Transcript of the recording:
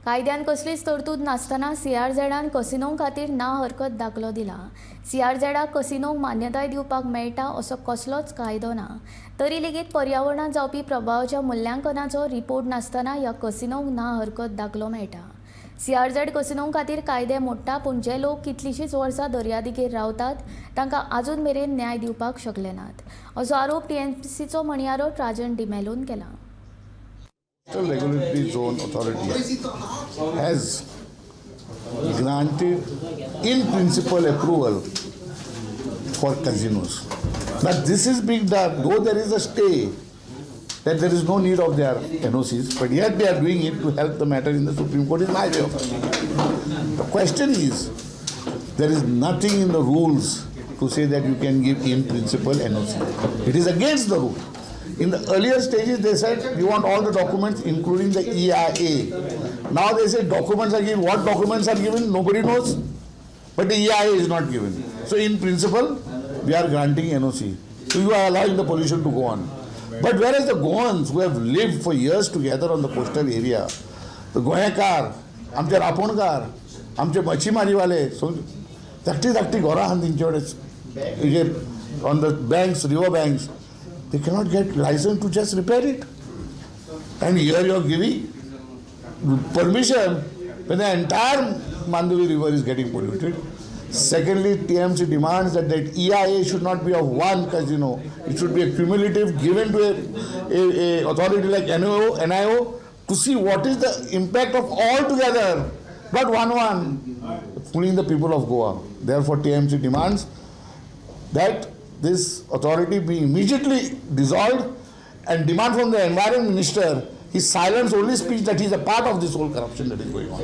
कायद्यान कसलीच तरतूद नासतना CRZन कसिनो खातीर ना हरकत दाखलो दिला. CRZक कसिनोक मान्यताय दिवपाक मेळटा असो कसलोच कायदो ना. तरी लेगीत पर्यावरणात जावपी प्रभावाच्या मुल्यांकनाचो रिपोर्ट नासतना ह्या कसिनोक ना हरकत दाखलो मेळटा. CRZ कसिनो खातीर कायदे मोडटा, पूण जे लोक कितलींशींच वर्सां दर्यादेगेर रावतात तांकां आजून मेरेन न्याय दिवपाक शकले नात असो आरोप TMCचो म्हणयारो राजन डिमेलोन केला. Central Regulatory Zone Authority has granted in principle approval for casinos. But this is being done, though there is a stay, that there is no need of their NOCs, but yet they are doing it to help the matter in the Supreme Court is my way of thinking. The question is, there is nothing in the rules to say that you can give in principle NOC. It is against the rule. In the earlier stages, they said we want all the documents, including the EIA. Now they say documents are given. What documents are given? Nobody knows. But the EIA is not given. So in principle, we are granting NOC. So you are allowing the pollution to go on. But whereas the Goans who have lived for years together on the coastal area, the गोंयकार, आमचे रापोणकार, आमचे मच्छीमारीवाले, so धाकटी घोरां आहात तेंचे on the banks, river banks, they cannot get license to just repair it. And here you are giving permission when the entire Mandavi river is getting polluted. Secondly, TMC demands that EIA should not be of one casino. It should be a cumulative given to a authority like NIO to see what is the impact of all together, not one, fooling the people of Goa. Therefore, TMC demands that this authority be immediately dissolved and demand from the environment minister his silence only speaks that he is a part of this whole corruption that is going on.